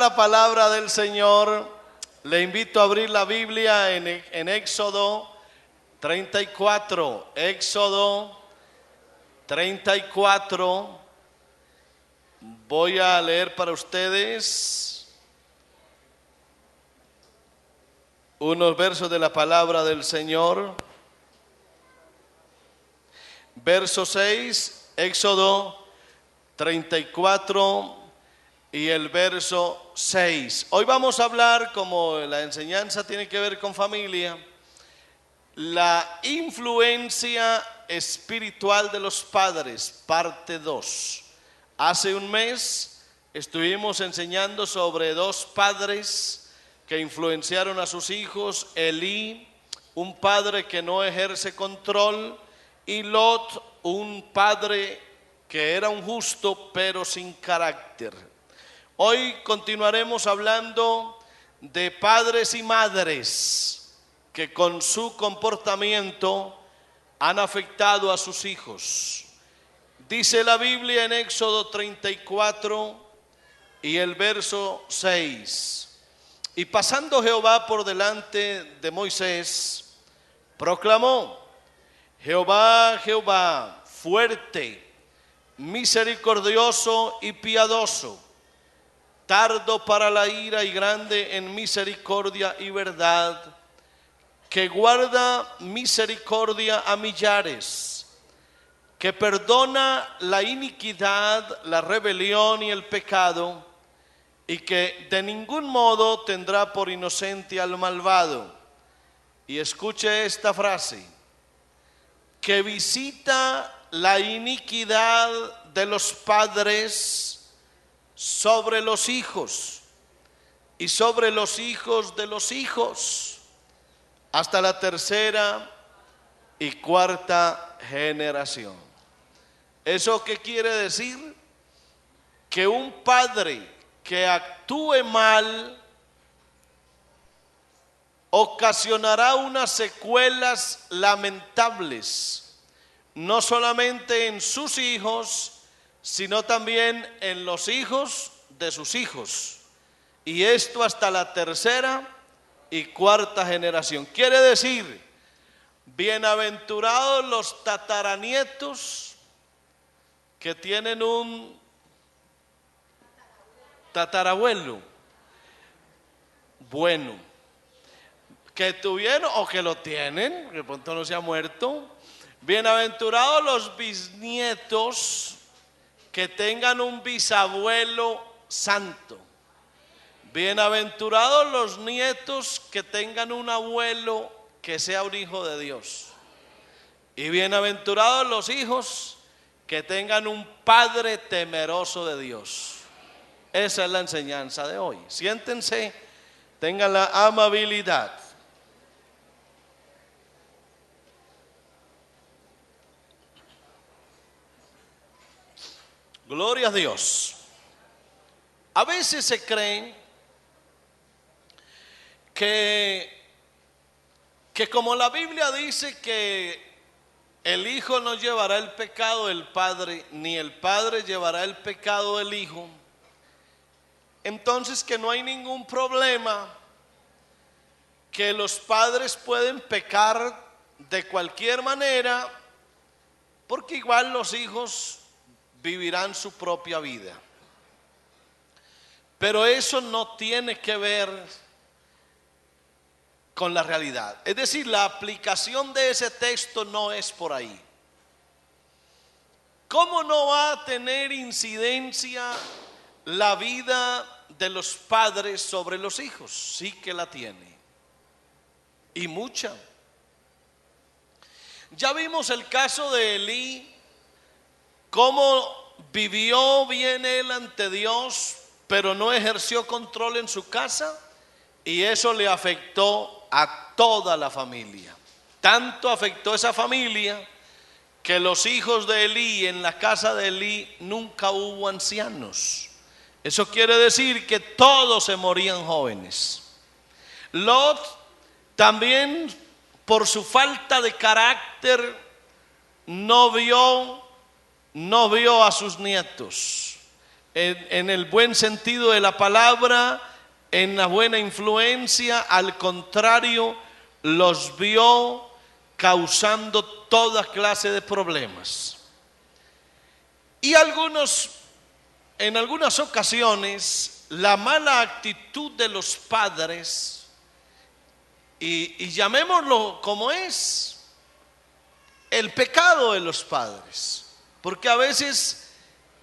la palabra del Señor, le invito a abrir la Biblia en Éxodo 34. Éxodo 34. Voy a leer para ustedes unos versos de la palabra del Señor. Verso 6, Éxodo 34 y el verso 6. Hoy vamos a hablar, como la enseñanza tiene que ver con familia, la influencia espiritual de los padres, parte 2. Hace un mes estuvimos enseñando sobre dos padres que influenciaron a sus hijos: Elí, un padre que no ejerce control, y Lot, un padre que era un justo pero sin carácter. Hoy continuaremos hablando de padres y madres que con su comportamiento han afectado a sus hijos. Dice la Biblia en Éxodo 34 y el verso 6: Y pasando Jehová por delante de Moisés, proclamó: Jehová, Jehová, fuerte, misericordioso y piadoso, tardo para la ira y grande en misericordia y verdad, que guarda misericordia a millares, que perdona la iniquidad, la rebelión y el pecado, y que de ningún modo tendrá por inocente al malvado. Y escuche esta frase: que visita la iniquidad de los padres sobre los hijos y sobre los hijos de los hijos, hasta la tercera y cuarta generación. ¿Eso qué quiere decir? Que un padre que actúe mal ocasionará unas secuelas lamentables, no solamente en sus hijos, sino también en los hijos de sus hijos, y esto hasta la tercera y cuarta generación. Quiere decir, bienaventurados los tataranietos que tienen un tatarabuelo bueno, que tuvieron o que lo tienen, que pronto no se ha muerto. Bienaventurados los bisnietos que tengan un bisabuelo santo. Bienaventurados los nietos que tengan un abuelo que sea un hijo de Dios. Y bienaventurados los hijos que tengan un padre temeroso de Dios. Esa es la enseñanza de hoy. Siéntense, tengan la amabilidad. Gloria a Dios. A veces se cree que como la Biblia dice que el hijo no llevará el pecado del padre, ni el padre llevará el pecado del hijo, entonces que no hay ningún problema, que los padres pueden pecar de cualquier manera, porque igual los hijos vivirán su propia vida. Pero eso no tiene que ver con la realidad. Es decir, la aplicación de ese texto no es por ahí. ¿Cómo no va a tener incidencia la vida de los padres sobre los hijos? Sí que la tiene, y mucha. Ya vimos el caso de Elí, cómo vivió bien él ante Dios, pero no ejerció control en su casa, y eso le afectó a toda la familia. Tanto afectó esa familia que los hijos de Elí, en la casa de Elí nunca hubo ancianos. Eso quiere decir que todos se morían jóvenes. Lot también, por su falta de carácter, no vio a sus nietos. en el buen sentido de la palabra, en la buena influencia. Al contrario, los vio causando toda clase de problemas. Y en algunas ocasiones, la mala actitud de los padres, y llamémoslo como es, el pecado de los padres, porque a veces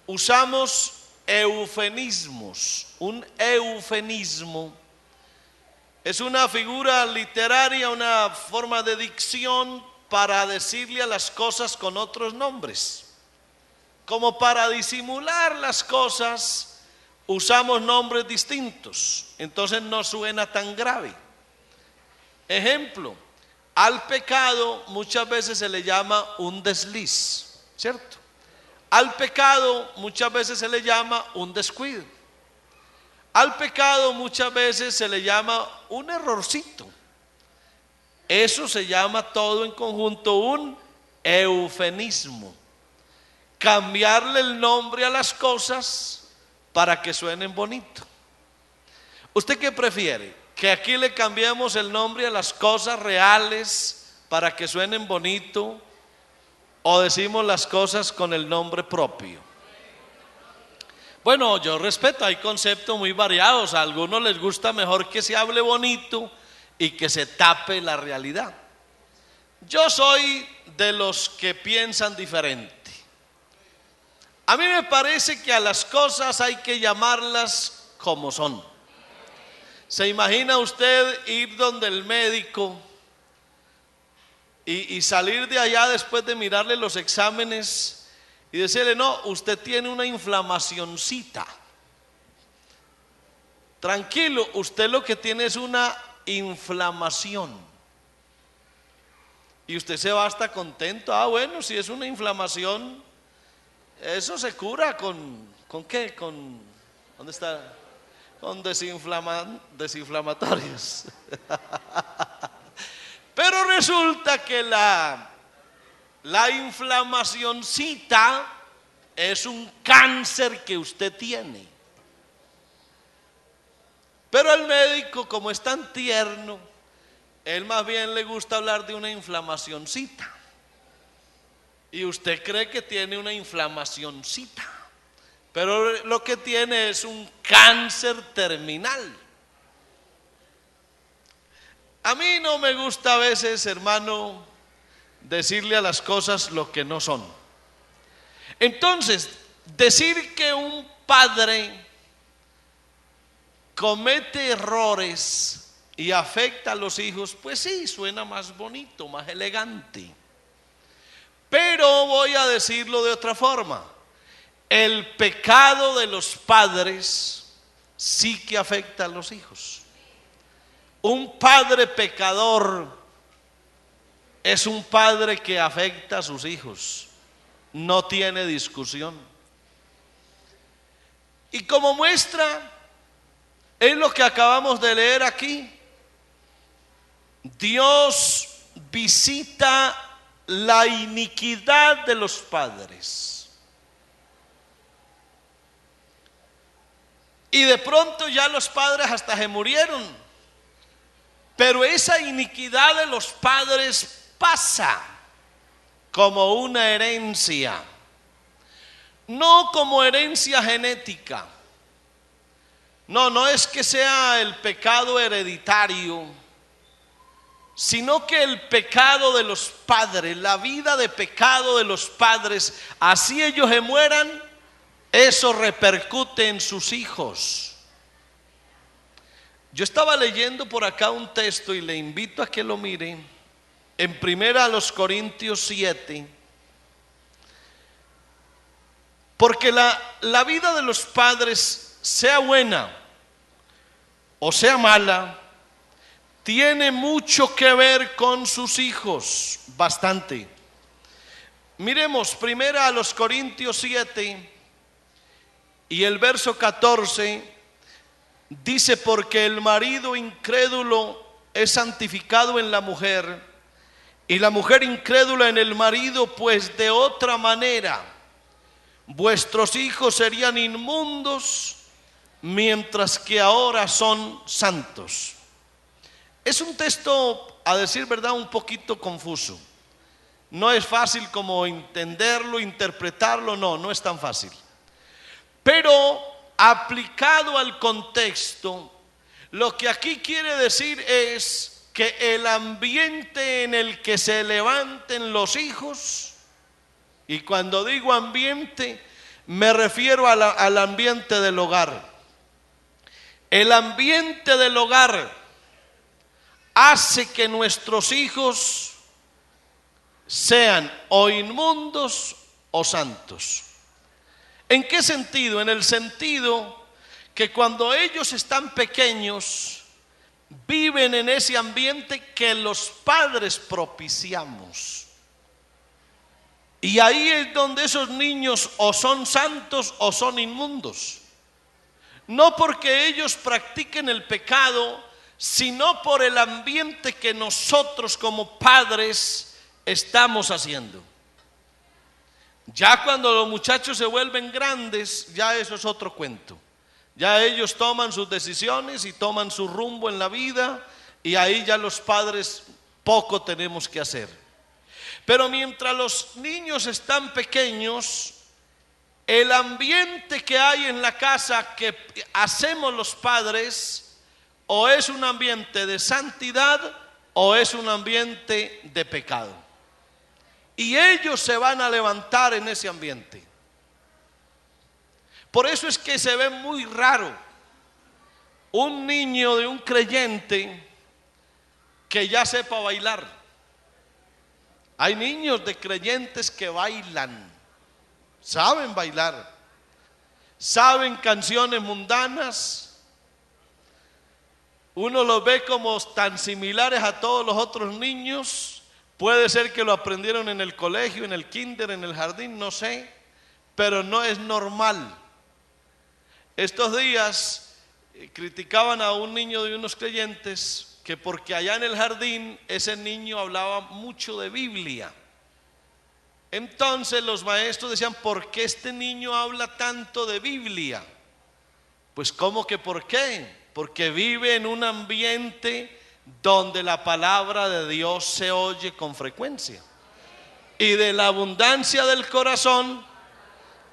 usamos eufemismos. Un eufemismo es una figura literaria, una forma de dicción para decirle a las cosas con otros nombres. Como para disimular las cosas, usamos nombres distintos, entonces no suena tan grave. Ejemplo, al pecado muchas veces se le llama un desliz, ¿cierto? Al pecado muchas veces se le llama un descuido. Al pecado muchas veces se le llama un errorcito. Eso se llama todo en conjunto un eufemismo. Cambiarle el nombre a las cosas para que suenen bonito. ¿Usted qué prefiere? ¿Que aquí le cambiemos el nombre a las cosas reales para que suenen bonito? ¿O decimos las cosas con el nombre propio? Bueno, yo respeto, hay conceptos muy variados. A algunos les gusta mejor que se hable bonito y que se tape la realidad. Yo soy de los que piensan diferente. A mí me parece que a las cosas hay que llamarlas como son. ¿Se imagina usted ir donde el médico y salir de allá después de mirarle los exámenes y decirle: no, usted tiene una inflamacioncita? Tranquilo, usted lo que tiene es una inflamación. Y usted se va hasta contento. Ah, bueno, si es una inflamación, eso se cura ¿con qué? ¿Dónde está? Con desinflamatorios. Pero resulta que la inflamacioncita es un cáncer que usted tiene. Pero el médico, como es tan tierno, él más bien le gusta hablar de una inflamacioncita. Y usted cree que tiene una inflamacioncita, pero lo que tiene es un cáncer terminal. A mí no me gusta a veces, hermano, decirle a las cosas lo que no son. Entonces, decir que un padre comete errores y afecta a los hijos, pues sí, suena más bonito, más elegante. Pero voy a decirlo de otra forma. El pecado de los padres sí que afecta a los hijos. Un padre pecador es un padre que afecta a sus hijos. No tiene discusión. Y como muestra es lo que acabamos de leer aquí. Dios visita la iniquidad de los padres. Y de pronto ya los padres hasta se murieron. Pero esa iniquidad de los padres pasa como una herencia. No como herencia genética. No es que sea el pecado hereditario, sino que el pecado de los padres, la vida de pecado de los padres, así ellos se mueran, eso repercute en sus hijos. Yo estaba leyendo por acá un texto y le invito a que lo miren en 1 Corintios 7, porque la vida de los padres, sea buena o sea mala, tiene mucho que ver con sus hijos, bastante. Miremos 1 Corintios 7 y el verso 14 dice: porque el marido incrédulo es santificado en la mujer, y la mujer incrédula en el marido, pues de otra manera vuestros hijos serían inmundos, mientras que ahora son santos. Es un texto, a decir verdad, un poquito confuso. No es fácil como entenderlo, interpretarlo, no es tan fácil. Pero aplicado al contexto, lo que aquí quiere decir es que el ambiente en el que se levanten los hijos, y cuando digo ambiente, me refiero al ambiente del hogar. El ambiente del hogar hace que nuestros hijos sean o inmundos o santos. ¿En qué sentido? En el sentido que cuando ellos están pequeños, viven en ese ambiente que los padres propiciamos. Y ahí es donde esos niños o son santos o son inmundos. No porque ellos practiquen el pecado, sino por el ambiente que nosotros como padres estamos haciendo. Ya cuando los muchachos se vuelven grandes, ya eso es otro cuento. Ya ellos toman sus decisiones y toman su rumbo en la vida, y ahí ya los padres poco tenemos que hacer. Pero mientras los niños están pequeños, el ambiente que hay en la casa que hacemos los padres, o es un ambiente de santidad o es un ambiente de pecado. Y ellos se van a levantar en ese ambiente. Por eso es que se ve muy raro un niño de un creyente que ya sepa bailar. Hay niños de creyentes que bailan, saben bailar, saben canciones mundanas. Uno los ve como tan similares a todos los otros niños. Puede ser que lo aprendieron en el colegio, en el kinder, en el jardín, no sé, pero no es normal. Estos días criticaban a un niño de unos creyentes que porque allá en el jardín ese niño hablaba mucho de Biblia. Entonces los maestros decían: ¿por qué este niño habla tanto de Biblia? Pues ¿cómo que por qué? Porque vive en un ambiente donde la palabra de Dios se oye con frecuencia, y de la abundancia del corazón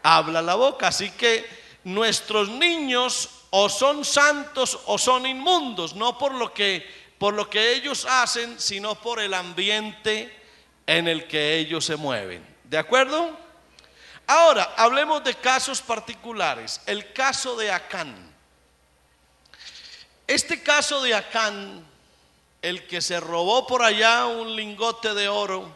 habla la boca. Así que nuestros niños o son santos o son inmundos, no por lo que ellos hacen, sino por el ambiente en el que ellos se mueven. ¿De acuerdo? Ahora hablemos de casos particulares. El caso de Acán. Este caso de Acán, el que se robó por allá un lingote de oro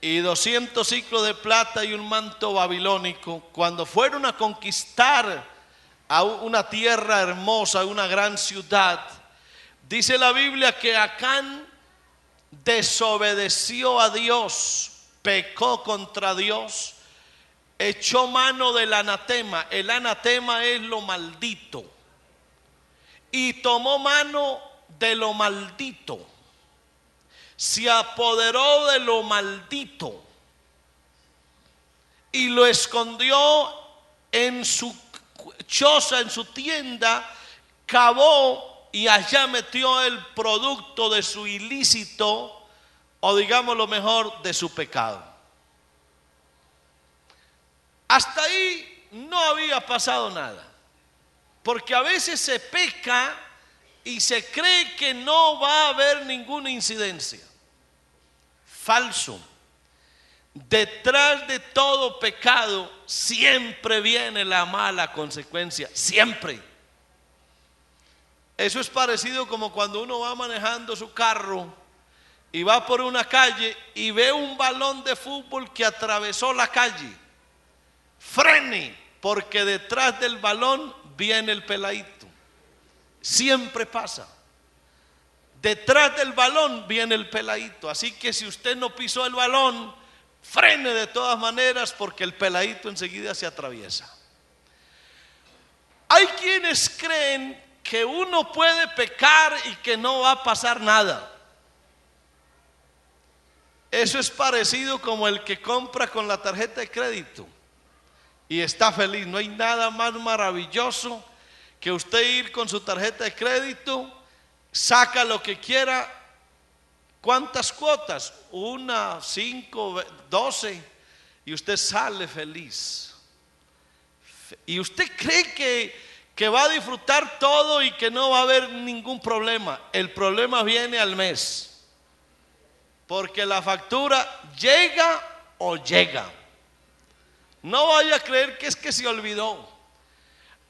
y 200 ciclos de plata y un manto babilónico, cuando fueron a conquistar a una tierra hermosa, una gran ciudad, dice la Biblia que Acán desobedeció a Dios, pecó contra Dios, echó mano del anatema. El anatema es lo maldito, y tomó mano de lo maldito, se apoderó de lo maldito y lo escondió en su choza, en su tienda, cavó y allá metió el producto de su ilícito, o digamos lo mejor, de su pecado. Hasta ahí no había pasado nada, porque a veces se peca y se cree que no va a haber ninguna incidencia. Falso. Detrás de todo pecado siempre viene la mala consecuencia, siempre. Eso es parecido como cuando uno va manejando su carro y va por una calle y ve un balón de fútbol que atravesó la calle. Frene, porque detrás del balón viene el peladito. Siempre pasa. Detrás del balón viene el peladito. Así que si usted no pisó el balón, frene de todas maneras, porque el peladito enseguida se atraviesa. Hay quienes creen que uno puede pecar y que no va a pasar nada. Eso es parecido como el que compra con la tarjeta de crédito y está feliz. No hay nada más maravilloso que usted ir con su tarjeta de crédito, saca lo que quiera. ¿Cuántas cuotas? 1, 5, 12, y usted sale feliz. Y usted cree que va a disfrutar todo y que no va a haber ningún problema. El problema viene al mes, porque la factura llega o llega. No vaya a creer que es que se olvidó.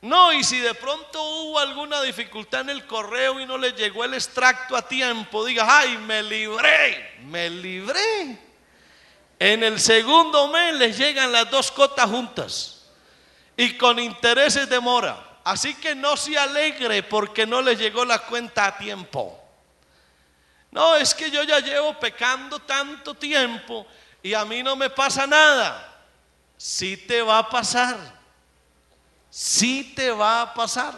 No, y si de pronto hubo alguna dificultad en el correo y no le llegó el extracto a tiempo, diga: ay, me libré. En el segundo mes les llegan las 2 cuotas juntas y con intereses de mora. Así que no se alegre porque no le llegó la cuenta a tiempo. No, es que yo ya llevo pecando tanto tiempo y a mí no me pasa nada. Sí te va a pasar. Sí te va a pasar.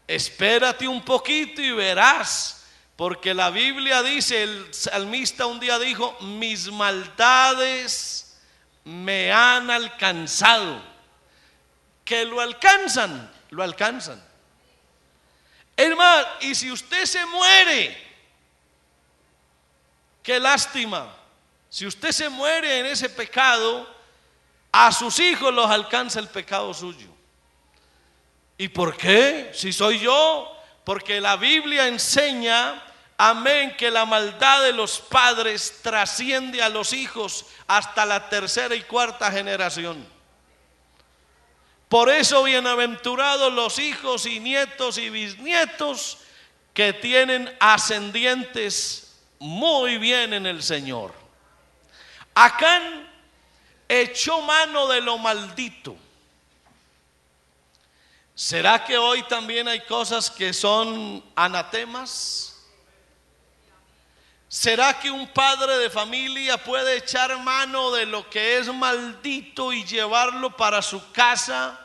Espérate un poquito y verás, porque la Biblia dice, el salmista un día dijo: mis maldades me han alcanzado. Que lo alcanzan, lo alcanzan. Hermano, y si usted se muere, qué lástima. Si usted se muere en ese pecado, a sus hijos los alcanza el pecado suyo. ¿Y por qué? Si soy yo. Porque la Biblia enseña, amén, que la maldad de los padres trasciende a los hijos hasta la 3ª y 4ª generación. Por eso bienaventurados los hijos y nietos y bisnietos que tienen ascendientes muy bien en el Señor. Acán echó mano de lo maldito. ¿Será que hoy también hay cosas que son anatemas? ¿Será que un padre de familia puede echar mano de lo que es maldito y llevarlo para su casa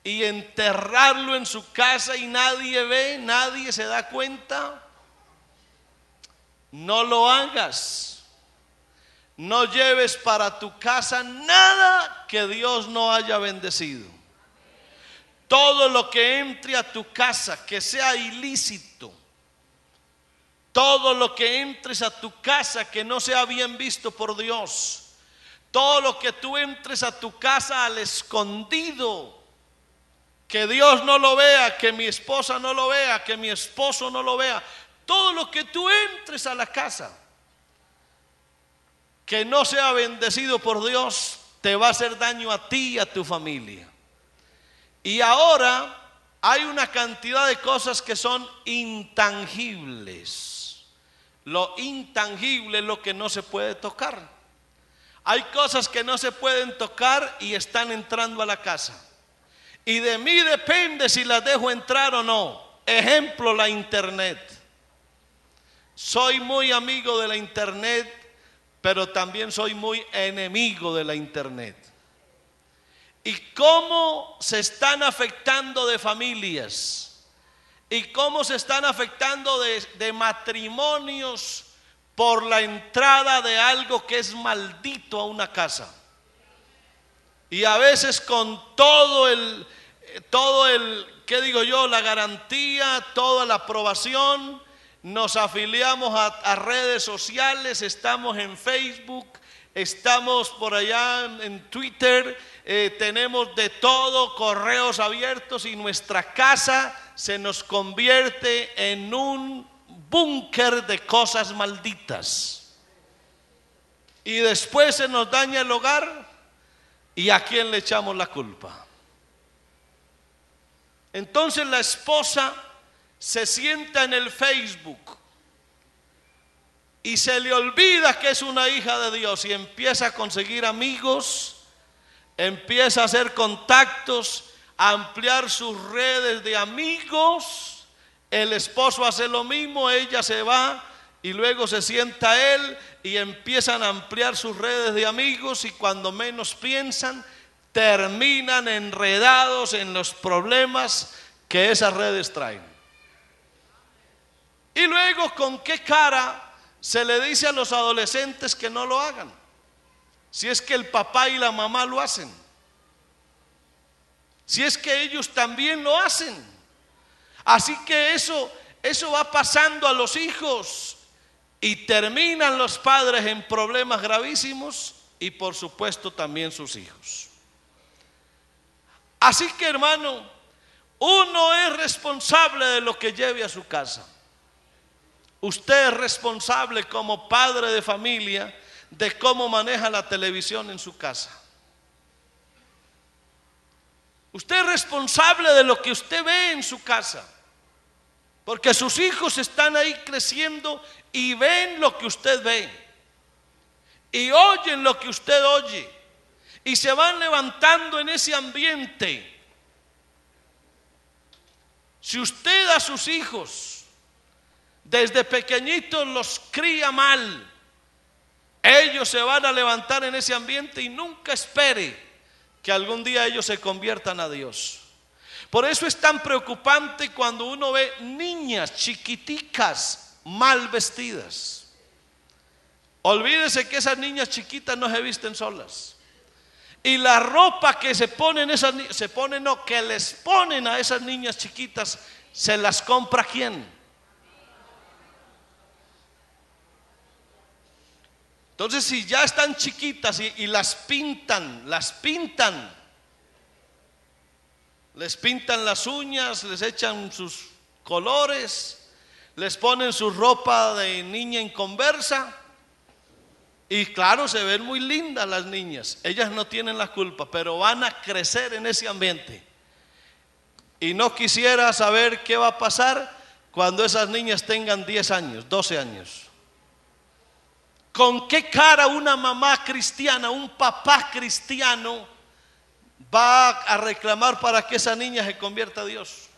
y enterrarlo en su casa y nadie ve, nadie se da cuenta? No lo hagas. No lleves para tu casa nada que Dios no haya bendecido. Todo lo que entre a tu casa que sea ilícito, todo lo que entres a tu casa que no sea bien visto por Dios, todo lo que tú entres a tu casa al escondido, que Dios no lo vea, que mi esposa no lo vea, que mi esposo no lo vea, todo lo que tú entres a la casa que no sea bendecido por Dios, te va a hacer daño a ti y a tu familia. Y ahora hay una cantidad de cosas que son intangibles. Lo intangible es lo que no se puede tocar. Hay cosas que no se pueden tocar y están entrando a la casa. Y de mí depende si las dejo entrar o no. Ejemplo, la internet. Soy muy amigo de la internet, pero también soy muy enemigo de la internet. ¿Y cómo se están afectando de familias? ¿Y cómo se están afectando de matrimonios por la entrada de algo que es maldito a una casa? Y a veces con todo el, ¿qué digo yo? La garantía, toda la aprobación, nos afiliamos a redes sociales, estamos en Facebook, estamos por allá en Twitter, tenemos de todo, correos abiertos, y nuestra casa se nos convierte en un búnker de cosas malditas. Y después se nos daña el hogar, ¿y a quién le echamos la culpa? Entonces la esposa se sienta en el Facebook y se le olvida que es una hija de Dios y empieza a conseguir amigos, empieza a hacer contactos, a ampliar sus redes de amigos. El esposo hace lo mismo, ella se va y luego se sienta él y empiezan a ampliar sus redes de amigos, y cuando menos piensan terminan enredados en los problemas que esas redes traen. Y luego, ¿con qué cara se le dice a los adolescentes que no lo hagan? Si es que el papá y la mamá lo hacen. Si es que ellos también lo hacen. Así que eso va pasando a los hijos y terminan los padres en problemas gravísimos y por supuesto también sus hijos. Así que, hermano, uno es responsable de lo que lleve a su casa. Usted es responsable como padre de familia de cómo maneja la televisión en su casa. Usted es responsable de lo que usted ve en su casa, porque sus hijos están ahí creciendo y ven lo que usted ve y oyen lo que usted oye y se van levantando en ese ambiente. Si usted a sus hijos desde pequeñitos los cría mal, ellos se van a levantar en ese ambiente y nunca espere que algún día ellos se conviertan a Dios. Por eso es tan preocupante cuando uno ve niñas chiquiticas mal vestidas. Olvídese que esas niñas chiquitas no se visten solas. Y la ropa que se ponen que les ponen a esas niñas chiquitas, ¿se las compra quién? Entonces, si ya están chiquitas y les pintan las uñas, les echan sus colores, les ponen su ropa de niña inconversa, y claro, se ven muy lindas las niñas, ellas no tienen la culpa, pero van a crecer en ese ambiente. Y no quisiera saber qué va a pasar cuando esas niñas tengan 10 años, 12 años. ¿Con qué cara una mamá cristiana, un papá cristiano va a reclamar para que esa niña se convierta a Dios?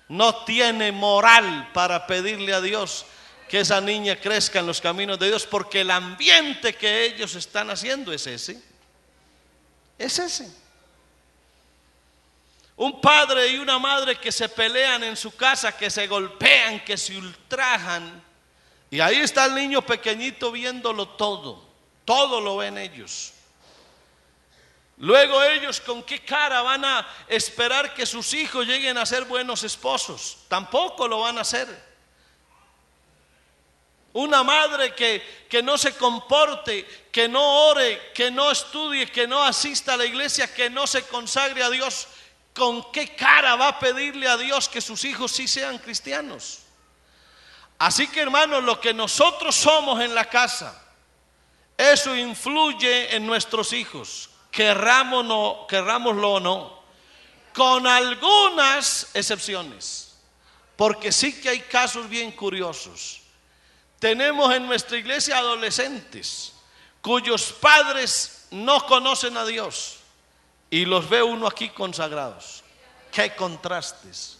No tiene moral para pedirle a Dios que esa niña crezca en los caminos de Dios, porque el ambiente que ellos están haciendo es ese. Es ese. Un padre y una madre que se pelean en su casa, que se golpean, que se ultrajan, y ahí está el niño pequeñito viéndolo todo lo ven ellos. Luego ellos, ¿con qué cara van a esperar que sus hijos lleguen a ser buenos esposos? Tampoco lo van a hacer. Una madre que no se comporte, que no ore, que no estudie, que no asista a la iglesia, que no se consagre a Dios, ¿con qué cara va a pedirle a Dios que sus hijos sí sean cristianos? Así que, hermanos, lo que nosotros somos en la casa, eso influye en nuestros hijos, querrámoslo o no, con algunas excepciones, porque sí que hay casos bien curiosos. Tenemos en nuestra iglesia adolescentes cuyos padres no conocen a Dios y los ve uno aquí consagrados. ¡Qué contrastes!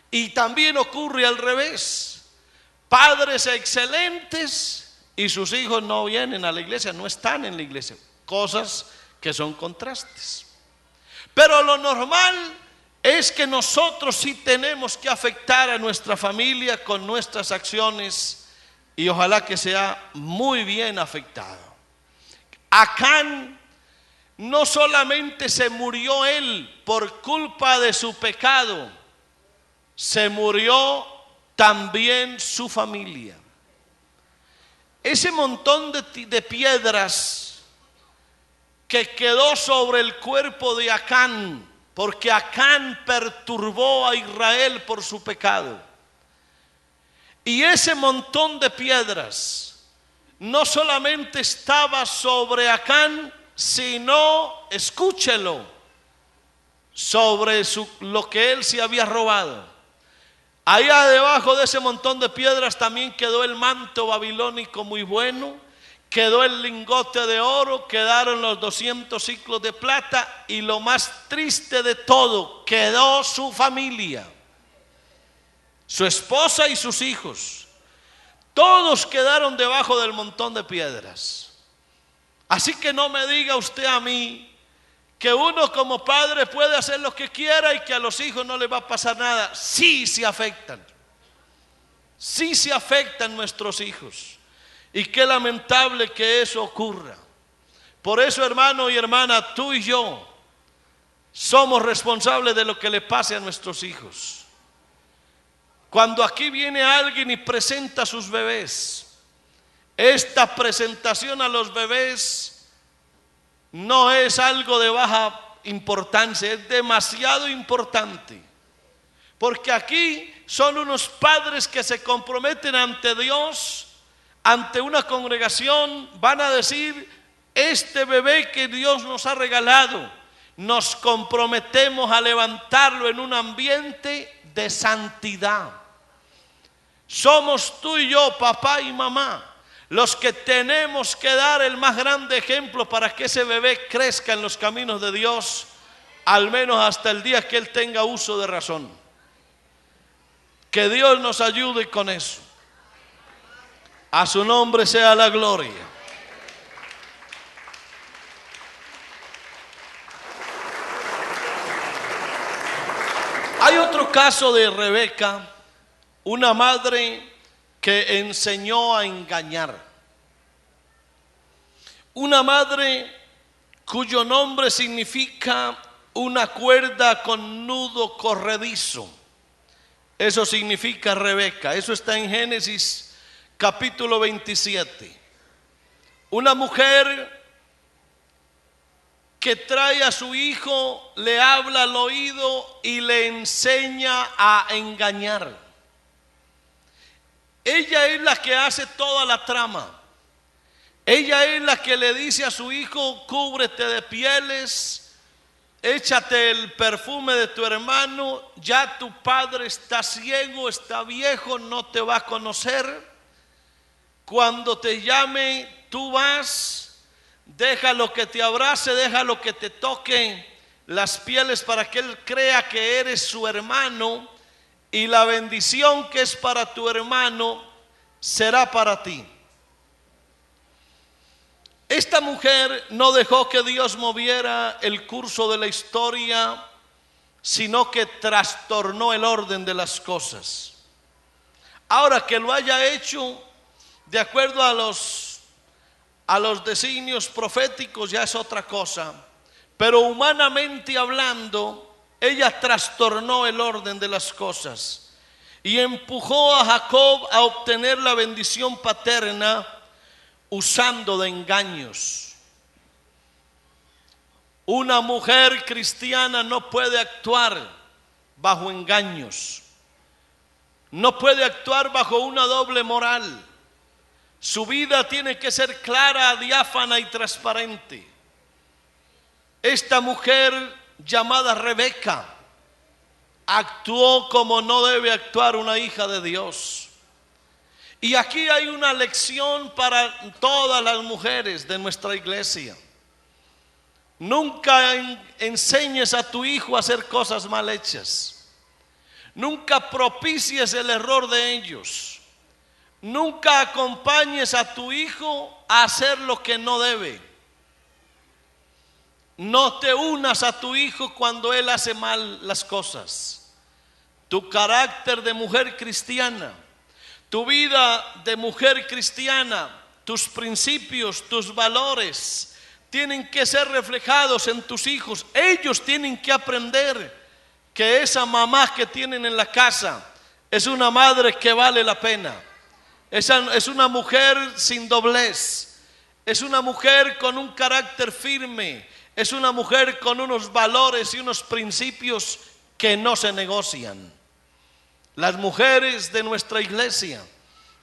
Y también ocurre al revés. Padres excelentes y sus hijos no vienen a la iglesia, no están en la iglesia. Cosas que son contrastes. Pero lo normal es que nosotros sí tenemos que afectar a nuestra familia con nuestras acciones, y ojalá que sea muy bien afectado. Acán no solamente se murió él por culpa de su pecado, se murió también su familia. Ese montón de piedras que quedó sobre el cuerpo de Acán, porque Acán perturbó a Israel por su pecado. Y ese montón de piedras no solamente estaba sobre Acán, sino, escúchelo, sobre lo que él se había robado. Allá debajo de ese montón de piedras también quedó el manto babilónico muy bueno, quedó el lingote de oro, quedaron los 200 siclos de plata, y lo más triste de todo, quedó su familia, su esposa y sus hijos. Todos quedaron debajo del montón de piedras. Así que no me diga usted a mí que uno como padre puede hacer lo que quiera y que a los hijos no les va a pasar nada. Sí se afectan. Sí se afectan nuestros hijos. Y qué lamentable que eso ocurra. Por eso, hermano y hermana, tú y yo somos responsables de lo que le pase a nuestros hijos. Cuando aquí viene alguien y presenta a sus bebés, esta presentación a los bebés no es algo de baja importancia, es demasiado importante. Porque aquí son unos padres que se comprometen ante Dios, ante una congregación, van a decir: este bebé que Dios nos ha regalado, nos comprometemos a levantarlo en un ambiente de santidad. Somos tú y yo, papá y mamá, los que tenemos que dar el más grande ejemplo para que ese bebé crezca en los caminos de Dios, al menos hasta el día que él tenga uso de razón. Que Dios nos ayude con eso. A su nombre sea la gloria. Hay otro caso de Rebeca, una madre que enseñó a engañar. Una madre cuyo nombre significa una cuerda con nudo corredizo. Eso significa Rebeca. Eso está en Génesis capítulo 27. Una mujer que trae a su hijo, le habla al oído y le enseña a engañar. Ella es la que hace toda la trama. Ella es la que le dice a su hijo: cúbrete de pieles, échate el perfume de tu hermano, ya tu padre está ciego, está viejo, no te va a conocer. Cuando te llame, tú vas, déjalo que te abrace, déjalo que te toque las pieles para que él crea que eres su hermano, y la bendición que es para tu hermano será para ti. Esta mujer no dejó que Dios moviera el curso de la historia, sino que trastornó el orden de las cosas. Ahora, que lo haya hecho de acuerdo a los designios proféticos ya es otra cosa, pero humanamente hablando, ella trastornó el orden de las cosas y empujó a Jacob a obtener la bendición paterna usando de engaños. Una mujer cristiana no puede actuar bajo engaños, no puede actuar bajo una doble moral. Su vida tiene que ser clara, diáfana y transparente. Esta mujer llamada Rebeca actuó como no debe actuar una hija de Dios. Y aquí hay una lección para todas las mujeres de nuestra iglesia. Nunca enseñes a tu hijo a hacer cosas mal hechas. Nunca propicies el error de ellos. Nunca acompañes a tu hijo a hacer lo que no debe. No te unas a tu hijo cuando él hace mal las cosas. Tu carácter de mujer cristiana, tu vida de mujer cristiana, tus principios, tus valores tienen que ser reflejados en tus hijos. Ellos tienen que aprender que esa mamá que tienen en la casa es una madre que vale la pena. Es una mujer sin doblez, es una mujer con un carácter firme, es una mujer con unos valores y unos principios que no se negocian. Las mujeres de nuestra iglesia,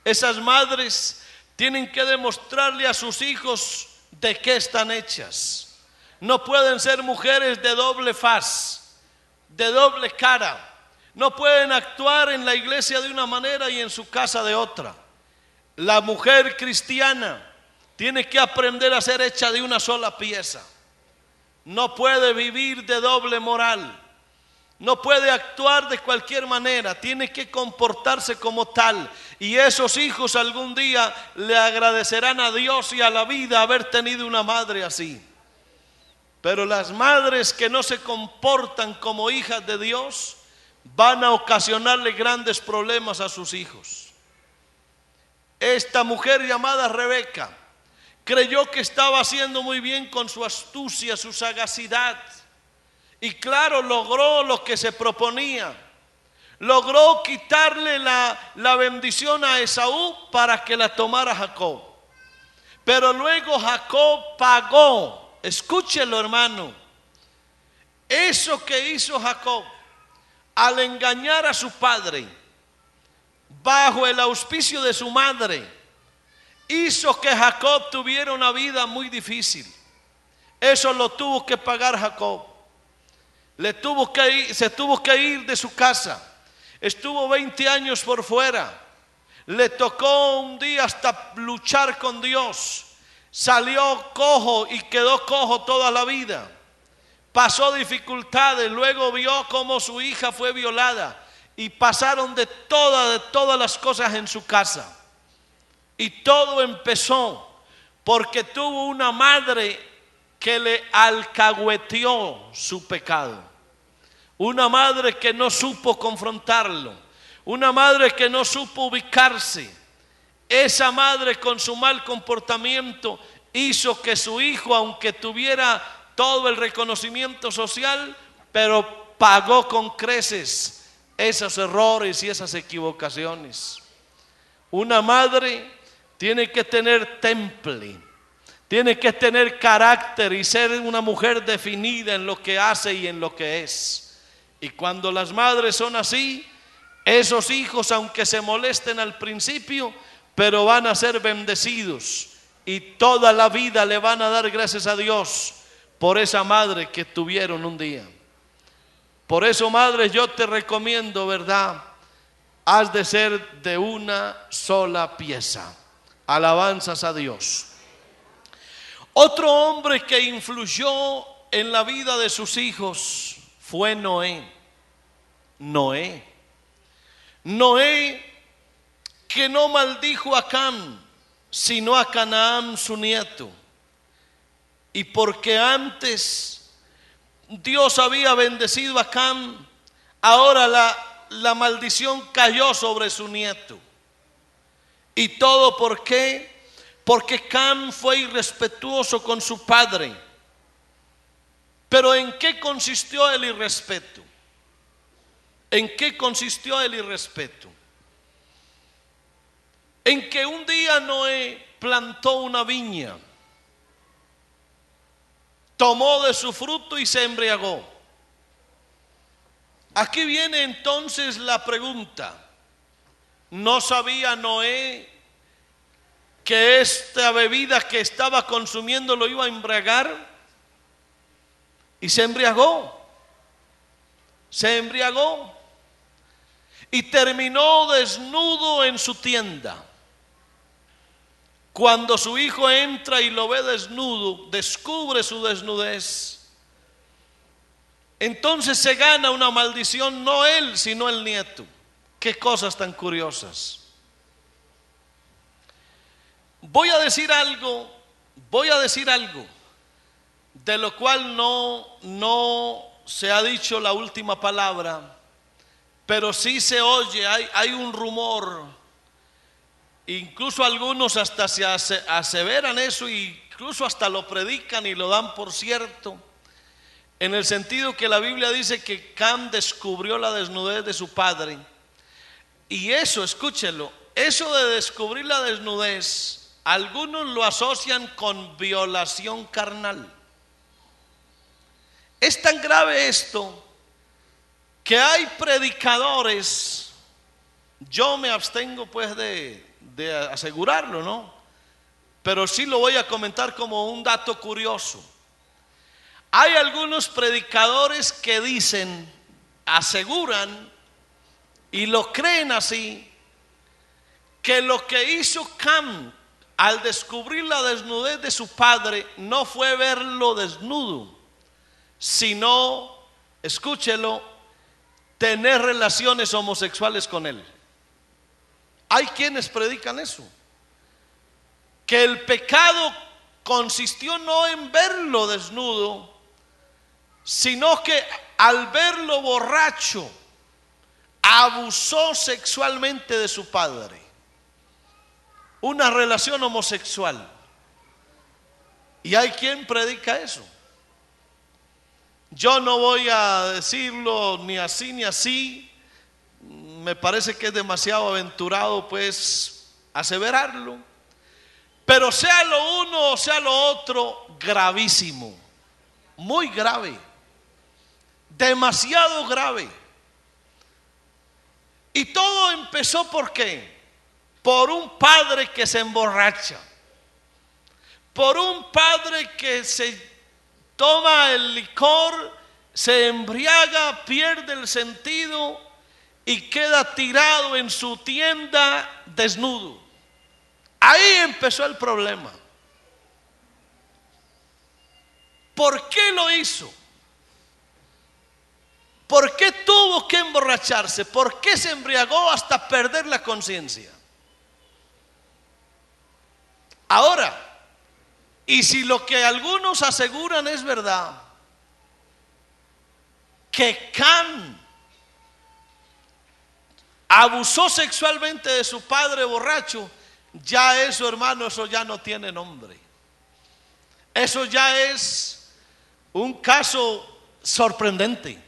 esas madres, tienen que demostrarle a sus hijos de qué están hechas. No pueden ser mujeres de doble faz, de doble cara. No pueden actuar en la iglesia de una manera y en su casa de otra. La mujer cristiana tiene que aprender a ser hecha de una sola pieza. No puede vivir de doble moral. No puede actuar de cualquier manera. Tiene que comportarse como tal. Y esos hijos algún día le agradecerán a Dios y a la vida haber tenido una madre así. Pero las madres que no se comportan como hijas de Dios van a ocasionarle grandes problemas a sus hijos. Esta mujer llamada Rebeca creyó que estaba haciendo muy bien con su astucia, su sagacidad, Y claro, logró lo que se proponía. Logró quitarle la bendición a Esaú para que la tomara Jacob. Pero luego Jacob pagó. Escúchelo, hermano. Eso que hizo Jacob al engañar a su padre, bajo el auspicio de su madre, hizo que Jacob tuviera una vida muy difícil. Eso lo tuvo que pagar Jacob. Se tuvo que ir de su casa. Estuvo 20 años por fuera. Le tocó un día hasta luchar con Dios. Salió cojo y quedó cojo toda la vida. Pasó dificultades, luego vio cómo su hija fue violada y pasaron de todas las cosas en su casa. Y todo empezó porque tuvo una madre que le alcahueteó su pecado. Una madre que no supo confrontarlo. Una madre que no supo ubicarse. Esa madre con su mal comportamiento hizo que su hijo, aunque tuviera todo el reconocimiento social, pero pagó con creces esos errores y esas equivocaciones. Una madre tiene que tener temple, tiene que tener carácter y ser una mujer definida en lo que hace y en lo que es. Y cuando las madres son así, esos hijos, aunque se molesten al principio, pero van a ser bendecidos y toda la vida le van a dar gracias a Dios por esa madre que tuvieron un día. Por eso, madre, yo te recomiendo, ¿verdad? Has de ser de una sola pieza. Alabanzas a Dios. Otro hombre que influyó en la vida de sus hijos fue Noé. Noé, que no maldijo a Cam, sino a Canaán su nieto. Y porque antes Dios había bendecido a Cam, ahora la maldición cayó sobre su nieto. ¿Y todo por qué? Porque Cam fue irrespetuoso con su padre. Pero ¿en qué consistió el irrespeto? ¿En qué consistió el irrespeto? En que un día Noé plantó una viña, tomó de su fruto y se embriagó. Aquí viene entonces la pregunta. ¿No sabía Noé que esta bebida que estaba consumiendo lo iba a embriagar? Y se embriagó. Se embriagó. Y terminó desnudo en su tienda. Cuando su hijo entra y lo ve desnudo, descubre su desnudez. Entonces se gana una maldición, no él, sino el nieto. Qué cosas tan curiosas. Voy a decir algo de lo cual no se ha dicho la última palabra, pero sí se oye, hay un rumor, incluso algunos hasta se aseveran eso, incluso hasta lo predican y lo dan por cierto, en el sentido que la Biblia dice que Cam descubrió la desnudez de su padre. Y eso, escúchelo, eso de descubrir la desnudez, algunos lo asocian con violación carnal. Es tan grave esto que hay predicadores, yo me abstengo pues de asegurarlo, ¿no? Pero sí lo voy a comentar como un dato curioso. Hay algunos predicadores que dicen, aseguran y lo creen así, que lo que hizo Cam al descubrir la desnudez de su padre no fue verlo desnudo, sino, escúchelo, tener relaciones homosexuales con él. Hay quienes predican eso, que el pecado consistió no en verlo desnudo, sino que al verlo borracho abusó sexualmente de su padre. Una relación homosexual. Y hay quien predica eso. Yo no voy a decirlo ni así ni así. Me parece que es demasiado aventurado pues aseverarlo. Pero sea lo uno o sea lo otro, gravísimo, muy grave, demasiado grave. Y todo empezó ¿por qué? Por un padre que se emborracha, por un padre que se toma el licor, se embriaga, pierde el sentido y queda tirado en su tienda desnudo. Ahí empezó el problema. ¿Por qué lo hizo? ¿Por qué tuvo que emborracharse? ¿Por qué se embriagó hasta perder la conciencia? Ahora, y si lo que algunos aseguran es verdad, que Can abusó sexualmente de su padre borracho, ya eso, hermano, eso ya no tiene nombre. Eso ya es un caso sorprendente.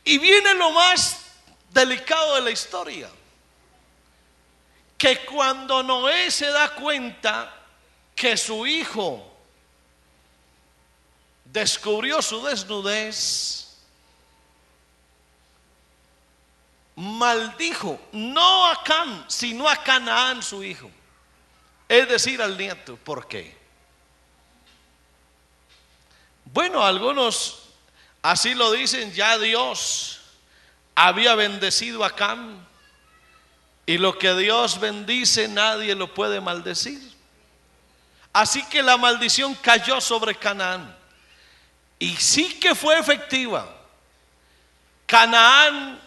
Y viene lo más delicado de la historia, que cuando Noé se da cuenta que su hijo descubrió su desnudez, maldijo no a Cam, sino a Canaán su hijo, es decir, al nieto. ¿Por qué? Bueno, algunos así lo dicen, ya Dios había bendecido a Cam, y lo que Dios bendice nadie lo puede maldecir. Así que la maldición cayó sobre Canaán, y sí que fue efectiva. Canaán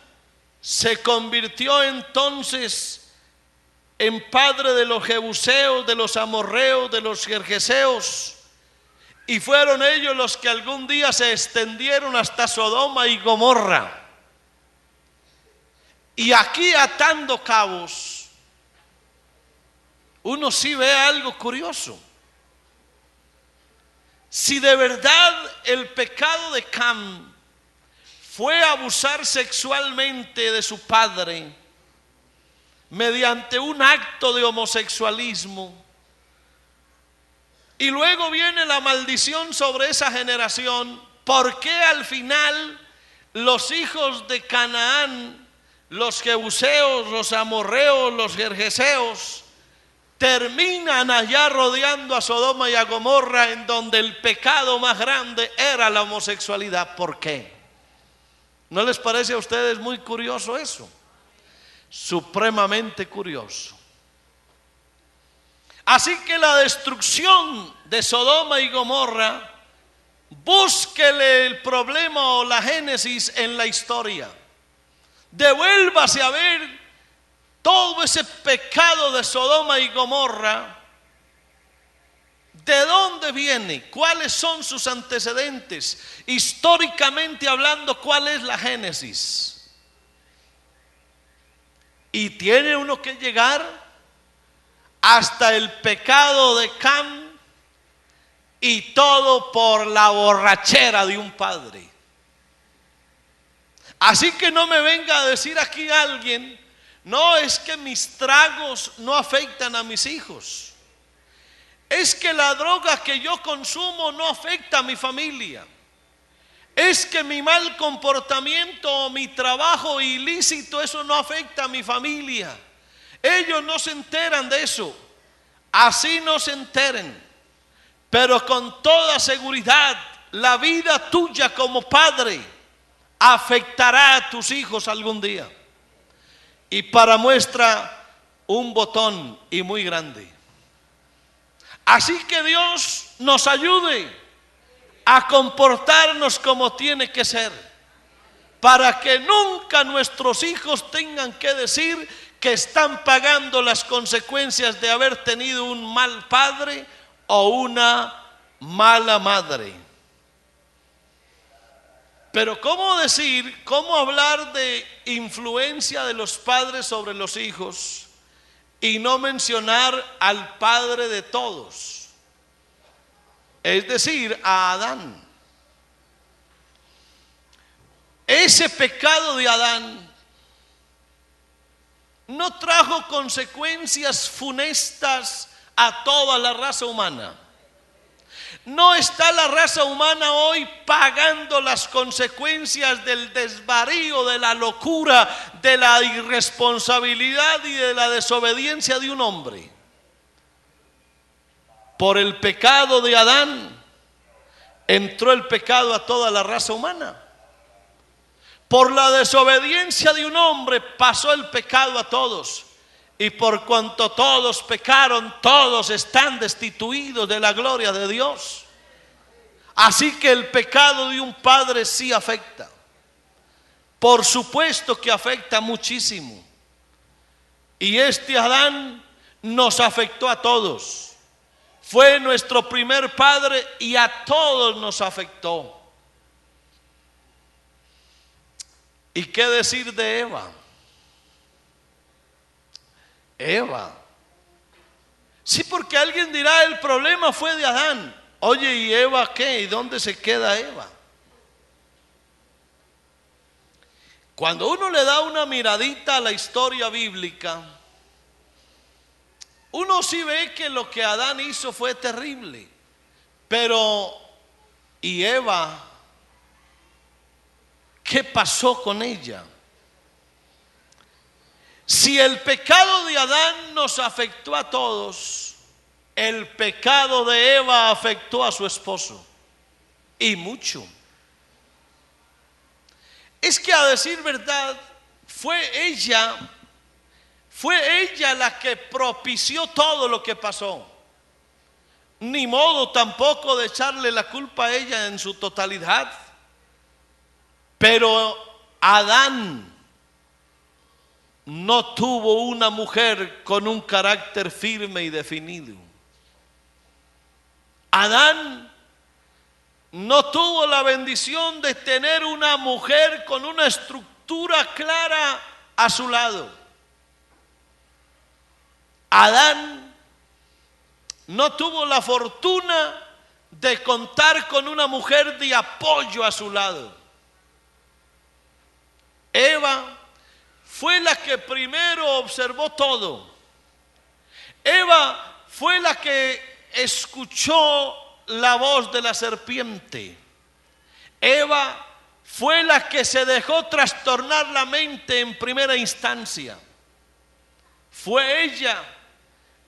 se convirtió entonces en padre de los jebuseos, de los amorreos, de los gergeseos, y fueron ellos los que algún día se extendieron hasta Sodoma y Gomorra. Y aquí, atando cabos, uno sí ve algo curioso. Si de verdad el pecado de Cam fue abusar sexualmente de su padre mediante un acto de homosexualismo, y luego viene la maldición sobre esa generación, ¿por qué al final los hijos de Canaán, los jebuseos, los amorreos, los gergeseos, terminan allá rodeando a Sodoma y a Gomorra, en donde el pecado más grande era la homosexualidad? ¿Por qué? ¿No les parece a ustedes muy curioso eso? Supremamente curioso. Así que la destrucción de Sodoma y Gomorra, búsquele el problema o la génesis en la historia. Devuélvase a ver todo ese pecado de Sodoma y Gomorra. ¿De dónde viene? ¿Cuáles son sus antecedentes? Históricamente hablando, ¿cuál es la génesis? Y tiene uno que llegar hasta el pecado de Cam, y todo por la borrachera de un padre. Así que no me venga a decir aquí alguien, no, es que mis tragos no afectan a mis hijos, es que la droga que yo consumo no afecta a mi familia, es que mi mal comportamiento o mi trabajo ilícito, eso no afecta a mi familia. Ellos no se enteran de eso. Así no se enteren, pero con toda seguridad la vida tuya como padre afectará a tus hijos algún día. Y para muestra, un botón, y muy grande. Así que Dios nos ayude a comportarnos como tiene que ser, para que nunca nuestros hijos tengan que decir que están pagando las consecuencias de haber tenido un mal padre o una mala madre. Pero ¿cómo decir, cómo hablar de influencia de los padres sobre los hijos y no mencionar al padre de todos? Es decir, a Adán. ese pecado de Adán no trajo consecuencias funestas a toda la raza humana. No está la raza humana hoy pagando las consecuencias del desvarío, de la locura, de la irresponsabilidad y de la desobediencia de un hombre. Por el pecado de Adán entró el pecado a toda la raza humana. Por la desobediencia de un hombre pasó el pecado a todos. Y por cuanto todos pecaron, todos están destituidos de la gloria de Dios. Así que el pecado de un padre sí afecta. Por supuesto que afecta muchísimo. Y este Adán nos afectó a todos. Fue nuestro primer padre y a todos nos afectó. ¿Y qué decir de Eva? Eva. Sí, porque alguien dirá, el problema fue de Adán. Oye, ¿y Eva qué? ¿Y dónde se queda Eva? Cuando uno le da una miradita a la historia bíblica, uno sí ve que lo que Adán hizo fue terrible. Pero, ¿y Eva? ¿Qué pasó con ella? Si el pecado de Adán nos afectó a todos, el pecado de Eva afectó a su esposo, y mucho. Es que, a decir verdad, fue ella la que propició todo lo que pasó. Ni modo tampoco de echarle la culpa a ella en su totalidad. Pero Adán no tuvo una mujer con un carácter firme y definido. Adán no tuvo la bendición de tener una mujer con una estructura clara a su lado. Adán no tuvo la fortuna de contar con una mujer de apoyo a su lado. Eva fue la que primero observó todo. Eva fue la que escuchó la voz de la serpiente. Eva fue la que se dejó trastornar la mente en primera instancia. Fue ella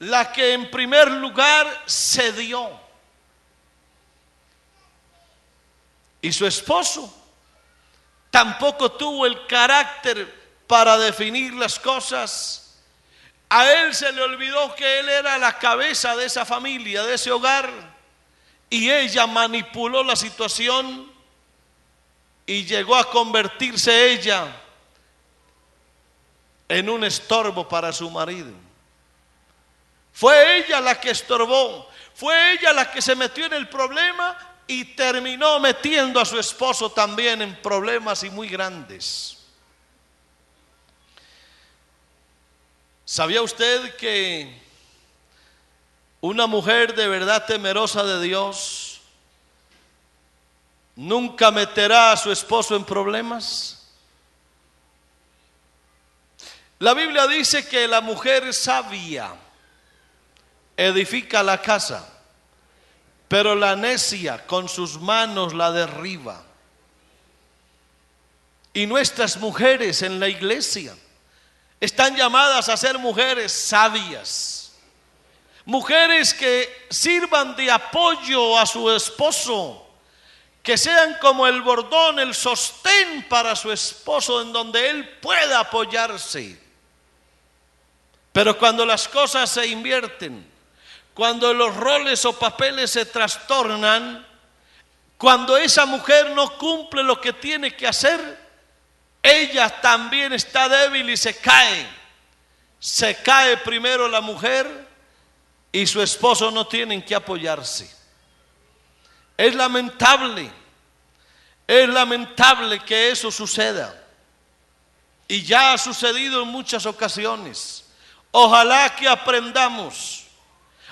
la que en primer lugar cedió. Y su esposo tampoco tuvo el carácter para definir las cosas. A él se le olvidó que él era la cabeza de esa familia, de ese hogar, y ella manipuló la situación y llegó a convertirse ella en un estorbo para su marido. Fue ella la que estorbó, fue ella la que se metió en el problema y terminó metiendo a su esposo también en problemas y muy grandes. ¿Sabía usted que una mujer de verdad temerosa de Dios nunca meterá a su esposo en problemas? La Biblia dice que la mujer sabia edifica la casa, pero la necia con sus manos la derriba. Y nuestras mujeres en la iglesia están llamadas a ser mujeres sabias, mujeres que sirvan de apoyo a su esposo, que sean como el bordón, el sostén para su esposo en donde él pueda apoyarse. Pero cuando las cosas se invierten, cuando los roles o papeles se trastornan, cuando esa mujer no cumple lo que tiene que hacer, ella también está débil y se cae. Se cae primero la mujer y su esposo no tienen que apoyarse. Es lamentable que eso suceda. Y ya ha sucedido en muchas ocasiones. Ojalá que aprendamos.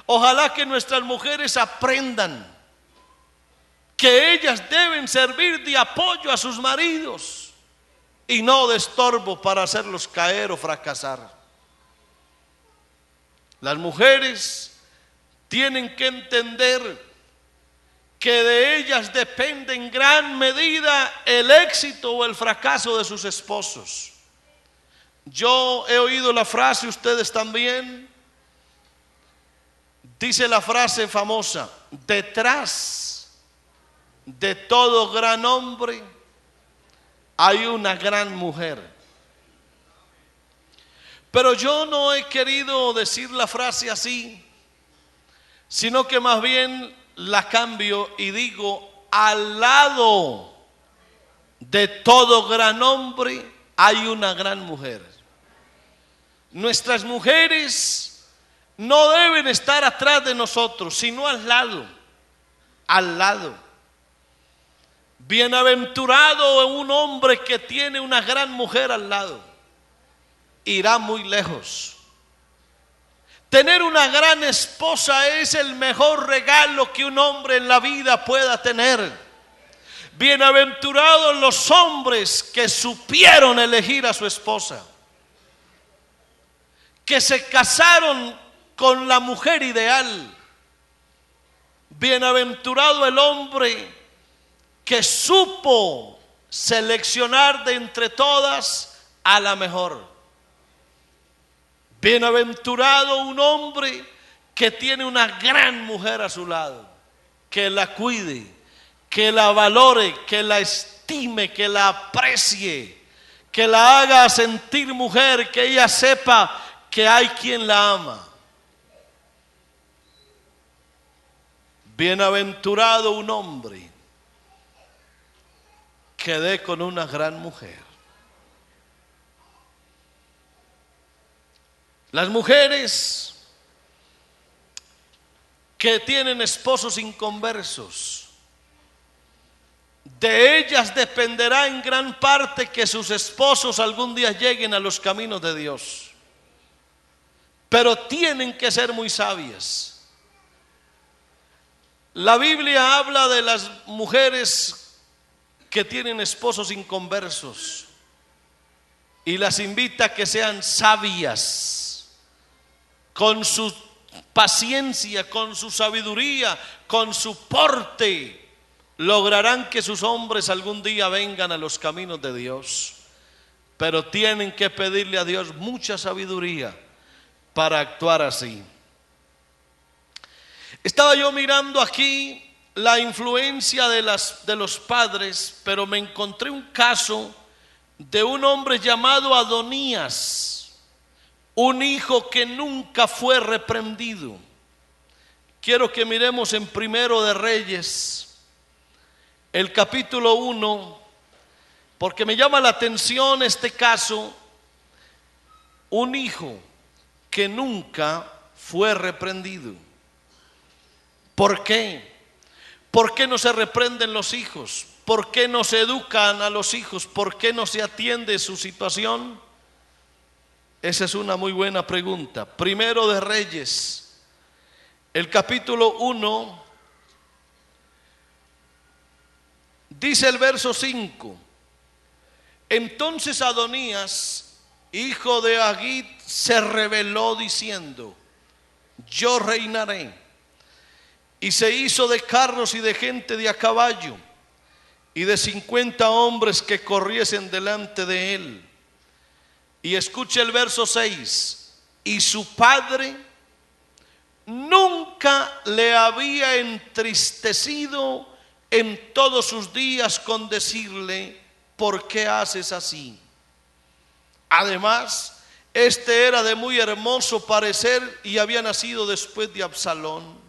Ojalá que nuestras mujeres aprendan que ellas deben servir de apoyo a sus maridos, y no de estorbo para hacerlos caer o fracasar. Las mujeres tienen que entender que de ellas depende en gran medida el éxito o el fracaso de sus esposos. Yo he oído la frase, ustedes también. Dice la frase famosa: detrás de todo gran hombre hay una gran mujer. Pero yo no he querido decir la frase así, sino que más bien la cambio y digo: al lado de todo gran hombre hay una gran mujer. Nuestras mujeres no deben estar atrás de nosotros, sino al lado, al lado. Bienaventurado un hombre que tiene una gran mujer al lado, irá muy lejos. Tener una gran esposa es el mejor regalo que un hombre en la vida pueda tener. Bienaventurados los hombres que supieron elegir a su esposa, que se casaron con la mujer ideal. Bienaventurado el hombre que supo seleccionar de entre todas a la mejor. Bienaventurado un hombre que tiene una gran mujer a su lado, que la cuide, que la valore, que la estime, que la aprecie, que la haga sentir mujer, que ella sepa que hay quien la ama. Bienaventurado un hombre que dé con una gran mujer. Las mujeres que tienen esposos inconversos, de ellas dependerá en gran parte que sus esposos algún día lleguen a los caminos de Dios. Pero tienen que ser muy sabias. La Biblia habla de las mujeres que tienen esposos inconversos y las invita a que sean sabias, con su paciencia, con su sabiduría, con su porte, lograrán que sus hombres algún día vengan a los caminos de Dios. Pero tienen que pedirle a Dios mucha sabiduría para actuar así. Estaba yo mirando aquí la influencia de los padres, pero me encontré un caso de un hombre llamado Adonías, un hijo que nunca fue reprendido. Quiero que miremos en Primero de Reyes, el capítulo 1, porque me llama la atención este caso. Un hijo que nunca fue reprendido. ¿Por qué? ¿Por qué no se reprenden los hijos? ¿Por qué no se educan a los hijos? ¿Por qué no se atiende su situación? Esa es una muy buena pregunta. Primero de Reyes, el capítulo 1, dice el verso 5: entonces Adonías, hijo de Agit, se rebeló diciendo: yo reinaré. Y se hizo de carros y de gente de a caballo y de 50 hombres que corriesen delante de él. Y escuche el verso 6: y su padre nunca le había entristecido en todos sus días con decirle: ¿por qué haces así? Además, este era de muy hermoso parecer y había nacido después de Absalón.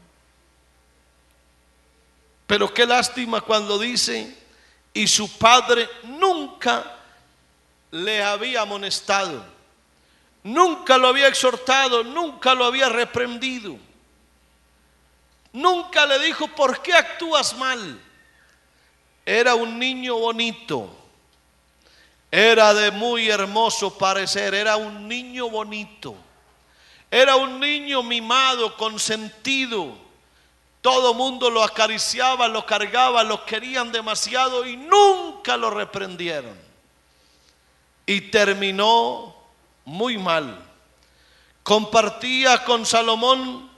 Pero qué lástima cuando dice: y su padre nunca le había amonestado, nunca lo había exhortado, nunca lo había reprendido, nunca le dijo: ¿por qué actúas mal? Era un niño bonito, era de muy hermoso parecer, era un niño bonito, era un niño mimado, consentido. Todo mundo lo acariciaba, lo cargaba, lo querían demasiado y nunca lo reprendieron. y terminó muy mal. Compartía con Salomón,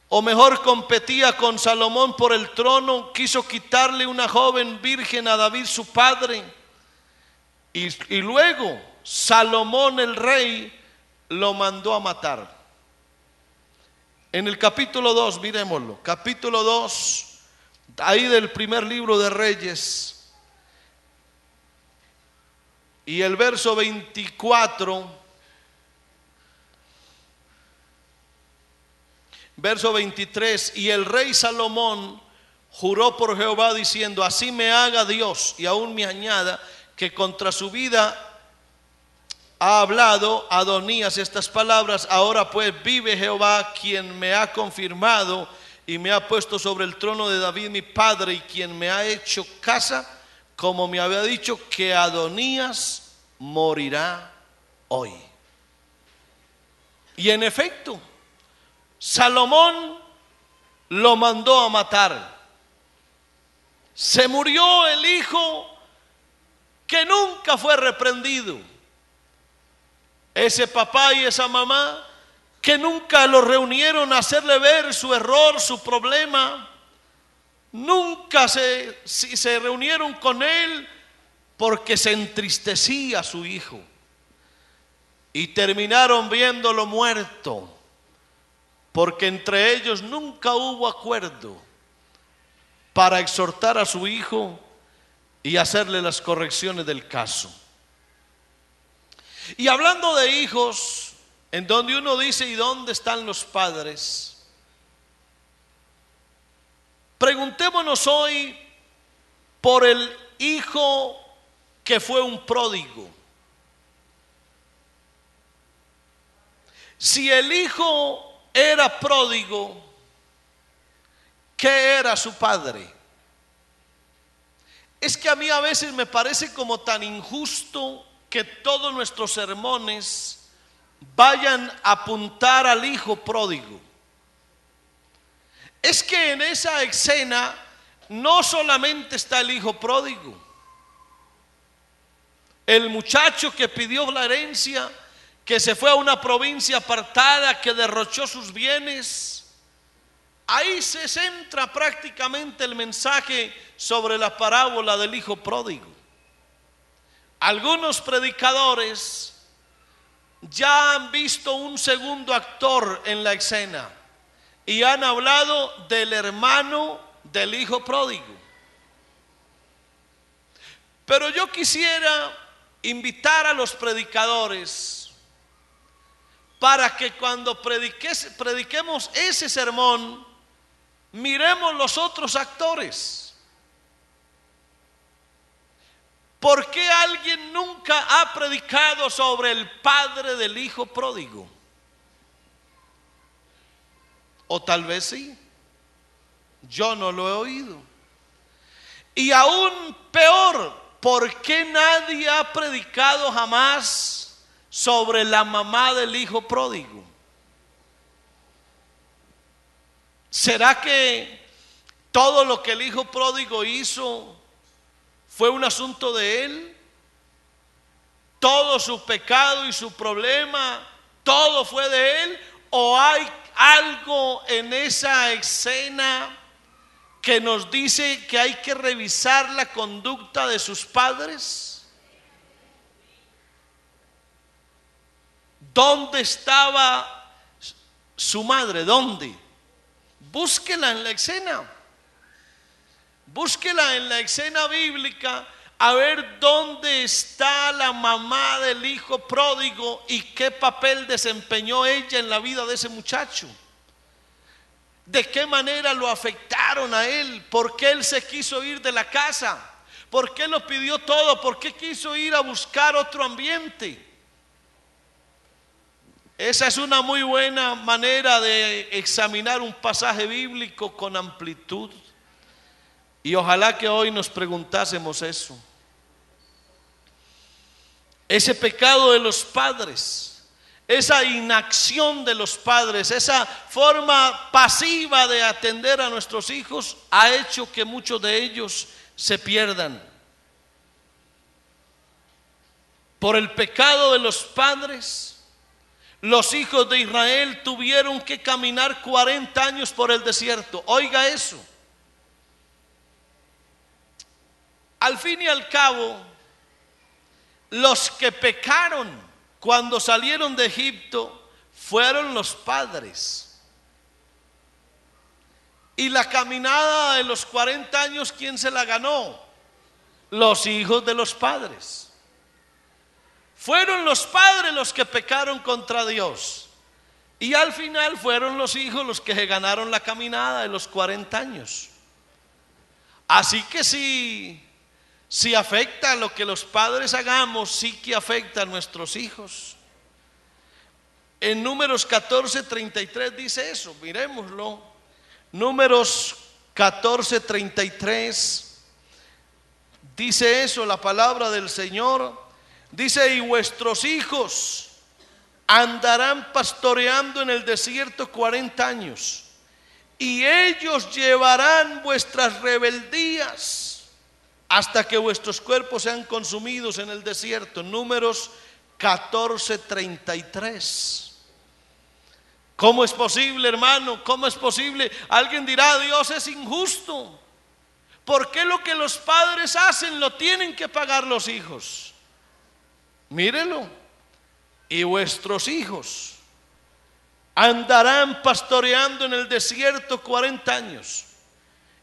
o mejor competía con Salomón por el trono. Quiso quitarle una joven virgen a David su padre, y luego Salomón el rey lo mandó a matar. En el capítulo 2, miremoslo, capítulo 2, ahí del primer libro de Reyes, y el verso 24, verso 23, y el rey Salomón juró por Jehová diciendo: así me haga Dios y aún me añada, que contra su vida ha hablado Adonías estas palabras. Ahora pues vive Jehová, quien me ha confirmado y me ha puesto sobre el trono de David mi padre, y quien me ha hecho casa, como me había dicho, que Adonías morirá hoy. Y en efecto, Salomón lo mandó a matar. Se murió el hijo que nunca fue reprendido. Ese papá y esa mamá que nunca lo reunieron a hacerle ver su error, su problema. Nunca se reunieron con él, porque se entristecía su hijo. Y terminaron viéndolo muerto, porque entre ellos nunca hubo acuerdo para exhortar a su hijo y hacerle las correcciones del caso. Y hablando de hijos, en donde uno dice: ¿y dónde están los padres? Preguntémonos hoy por el hijo que fue un pródigo. Si el hijo era pródigo, ¿qué era su padre? Es que a mí a veces me parece como tan injusto que todos nuestros sermones vayan a apuntar al hijo pródigo. Es que en esa escena no solamente está el hijo pródigo, el muchacho que pidió la herencia, que se fue a una provincia apartada, que derrochó sus bienes. Ahí se centra prácticamente el mensaje sobre la parábola del hijo pródigo. Algunos predicadores ya han visto un segundo actor en la escena y han hablado del hermano del hijo pródigo. Pero yo quisiera invitar a los predicadores para que cuando prediquemos ese sermón, miremos los otros actores. ¿Por qué alguien nunca ha predicado sobre el padre del hijo pródigo? O tal vez sí, yo no lo he oído. Y aún peor, ¿por qué nadie ha predicado jamás sobre la mamá del hijo pródigo? ¿Será que todo lo que el hijo pródigo hizo fue un asunto de él? Todo su pecado y su problema, todo fue de él. ¿O hay algo en esa escena que nos dice que hay que revisar la conducta de sus padres? ¿Dónde estaba su madre? ¿Dónde? Búsquela en la escena. Búsquela en la escena bíblica, a ver dónde está la mamá del hijo pródigo y qué papel desempeñó ella en la vida de ese muchacho. ¿De qué manera lo afectaron a él? ¿Por qué él se quiso ir de la casa? ¿Por qué lo pidió todo? ¿Por qué quiso ir a buscar otro ambiente? Esa es una muy buena manera de examinar un pasaje bíblico con amplitud. Y ojalá que hoy nos preguntásemos eso. Ese pecado de los padres, esa inacción de los padres, esa forma pasiva de atender a nuestros hijos, ha hecho que muchos de ellos se pierdan. Por el pecado de los padres, los hijos de Israel tuvieron que caminar 40 años por el desierto. Oiga eso. Al fin y al cabo, los que pecaron cuando salieron de Egipto fueron los padres. Y la caminada de los 40 años, ¿quién se la ganó? Los hijos de los padres. Fueron los padres los que pecaron contra Dios. Y al final fueron los hijos los que se ganaron la caminada de los 40 años. Así que si afecta lo que los padres hagamos, sí que afecta a nuestros hijos. En Números 14:33 dice eso, miremoslo. Números 14:33 dice eso, la palabra del Señor. Dice: y vuestros hijos andarán pastoreando en el desierto 40 años, y ellos llevarán vuestras rebeldías hasta que vuestros cuerpos sean consumidos en el desierto. Números 14:33. ¿Cómo es posible, hermano? ¿Cómo es posible? Alguien dirá: Dios es injusto. ¿Por qué lo que los padres hacen lo tienen que pagar los hijos? Mírelo. Y vuestros hijos andarán pastoreando en el desierto 40 años,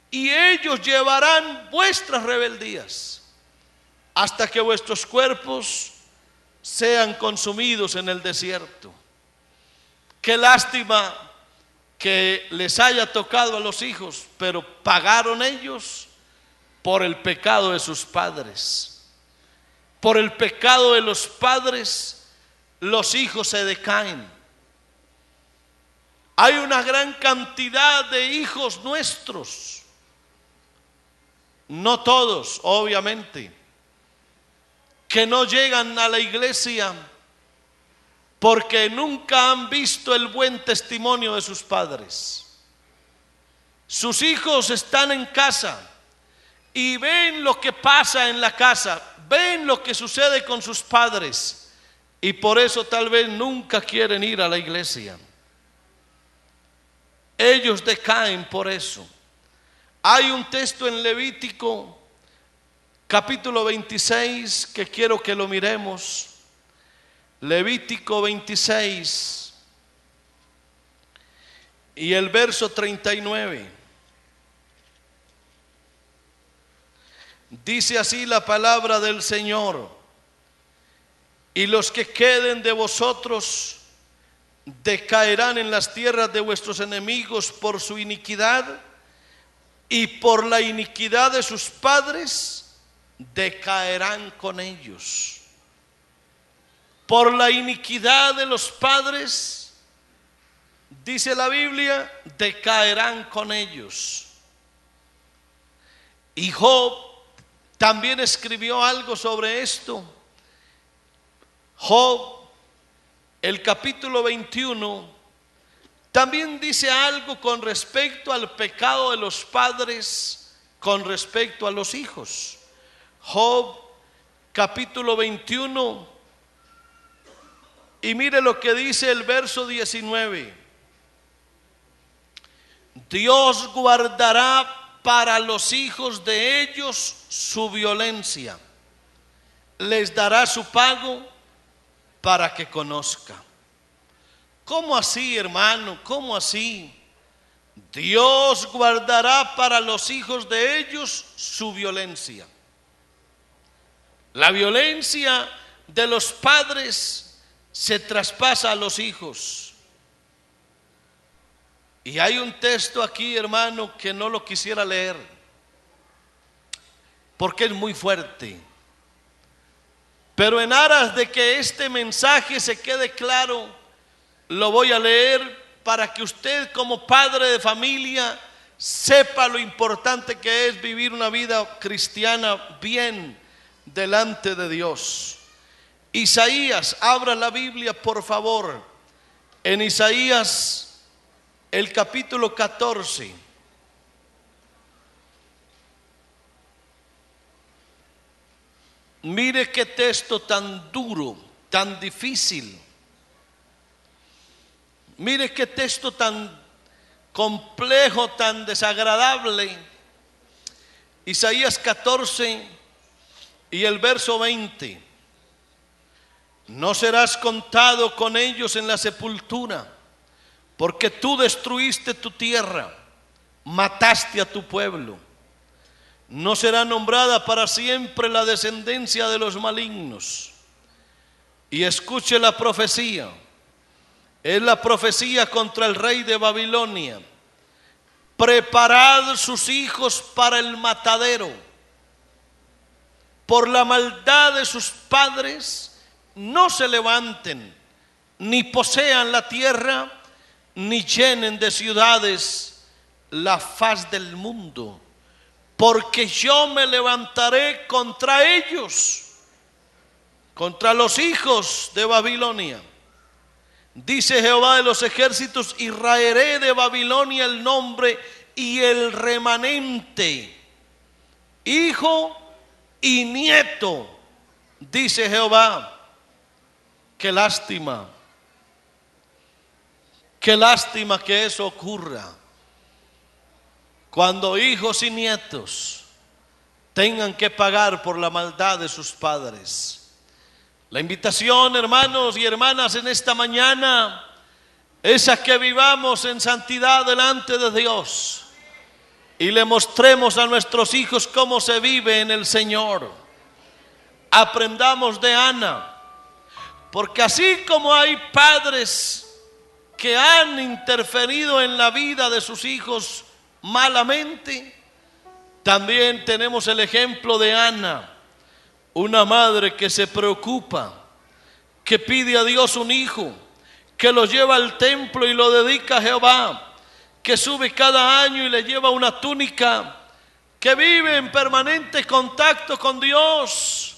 y ellos llevarán vuestras rebeldías hasta que vuestros cuerpos sean consumidos en el desierto. Qué lástima que les haya tocado a los hijos, pero pagaron ellos por el pecado de sus padres. Por el pecado de los padres, los hijos se decaen. Hay una gran cantidad de hijos nuestros, no todos, obviamente, que no llegan a la iglesia porque nunca han visto el buen testimonio de sus padres. Sus hijos están en casa y ven lo que pasa en la casa, ven lo que sucede con sus padres, y por eso tal vez nunca quieren ir a la iglesia. Ellos decaen por eso. Hay un texto en Levítico capítulo 26 que quiero que lo miremos. Levítico 26 y el verso 39. Dice así la palabra del Señor: y los que queden de vosotros decaerán en las tierras de vuestros enemigos por su iniquidad, y por la iniquidad de sus padres decaerán con ellos. Por la iniquidad de los padres, dice la Biblia, decaerán con ellos. Y Job también escribió algo sobre esto. Job, el capítulo 21, también dice algo con respecto al pecado de los padres, con respecto a los hijos. Job, capítulo 21, y mire lo que dice el verso 19. Dios guardará para los hijos de ellos su violencia, les dará su pago para que conozca. ¿Cómo así, hermano? ¿Cómo así? Dios guardará para los hijos de ellos su violencia. La violencia de los padres se traspasa a los hijos. Y hay un texto aquí, hermano, que no lo quisiera leer porque es muy fuerte. Pero en aras de que este mensaje se quede claro, lo voy a leer para que usted, como padre de familia, sepa lo importante que es vivir una vida cristiana bien delante de Dios. Isaías, abra la Biblia por favor, en Isaías el capítulo 14. Mire qué texto tan duro, tan difícil. Mire qué texto tan complejo, tan desagradable. Isaías 14 y el verso 20. No serás contado con ellos en la sepultura, porque tú destruiste tu tierra, mataste a tu pueblo. No será nombrada para siempre la descendencia de los malignos. Y escuche la profecía. Es la profecía contra el rey de Babilonia. Preparad sus hijos para el matadero. Por la maldad de sus padres, no se levanten, ni posean la tierra, ni llenen de ciudades la faz del mundo. Porque yo me levantaré contra ellos, contra los hijos de Babilonia. Dice Jehová de los ejércitos, y raeré de Babilonia el nombre y el remanente, hijo y nieto, dice Jehová. Qué lástima que eso ocurra. Cuando hijos y nietos tengan que pagar por la maldad de sus padres. La invitación, hermanos y hermanas, en esta mañana es a que vivamos en santidad delante de Dios y le mostremos a nuestros hijos cómo se vive en el Señor. Aprendamos de Ana, porque así como hay padres que han interferido en la vida de sus hijos malamente, también tenemos el ejemplo de Ana, una madre que se preocupa, que pide a Dios un hijo, que lo lleva al templo y lo dedica a Jehová, que sube cada año y le lleva una túnica, que vive en permanente contacto con Dios,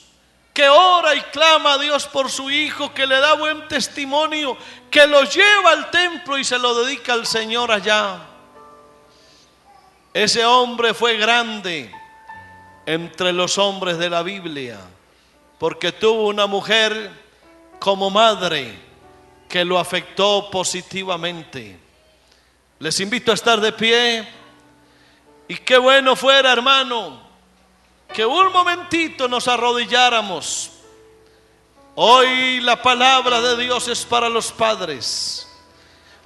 que ora y clama a Dios por su hijo, que le da buen testimonio, que lo lleva al templo y se lo dedica al Señor allá. Ese hombre fue grande entre los hombres de la Biblia, porque tuvo una mujer como madre que lo afectó positivamente. Les invito a estar de pie, y qué bueno fuera, hermano, que un momentito nos arrodilláramos. Hoy la palabra de Dios es para los padres.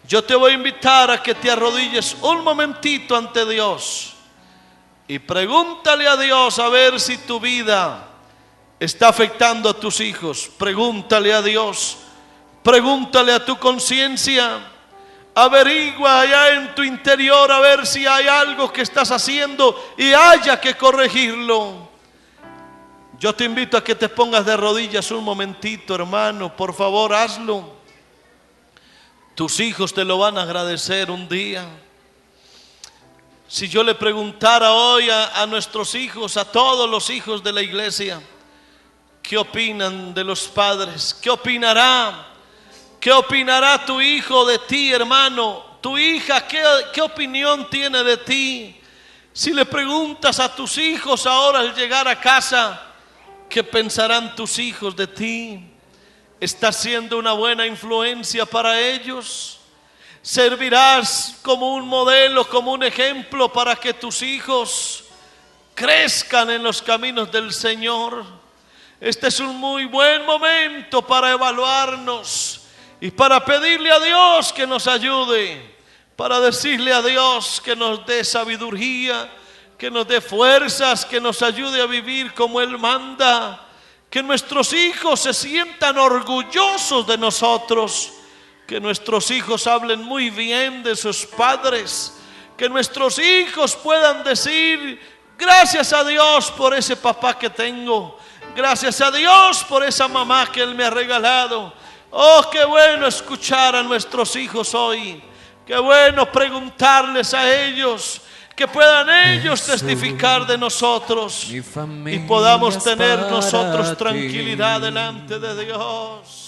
Yo te voy a invitar a que te arrodilles un momentito ante Dios y pregúntale a Dios a ver si tu vida está afectando a tus hijos. Pregúntale a Dios, pregúntale a tu conciencia, averigua allá en tu interior a ver si hay algo que estás haciendo y haya que corregirlo. Yo te invito a que te pongas de rodillas un momentito, hermano, por favor, hazlo. Tus hijos te lo van a agradecer un día. Si yo le preguntara hoy a nuestros hijos, a todos los hijos de la iglesia, ¿qué opinan de los padres? ¿Qué opinará? ¿Qué opinará tu hijo de ti, hermano? Tu hija, ¿qué opinión tiene de ti? Si le preguntas a tus hijos ahora al llegar a casa, ¿qué pensarán tus hijos de ti? ¿Estás siendo una buena influencia para ellos? ¿Servirás como un modelo, como un ejemplo para que tus hijos crezcan en los caminos del Señor? Este es un muy buen momento para evaluarnos y para pedirle a Dios que nos ayude, para decirle a Dios que nos dé sabiduría, que nos dé fuerzas, que nos ayude a vivir como Él manda. Que nuestros hijos se sientan orgullosos de nosotros, que nuestros hijos hablen muy bien de sus padres, que nuestros hijos puedan decir: gracias a Dios por ese papá que tengo, gracias a Dios por esa mamá que Él me ha regalado. Oh, qué bueno escuchar a nuestros hijos hoy, qué bueno preguntarles a ellos, que puedan ellos testificar de nosotros y podamos tener nosotros tranquilidad delante de Dios.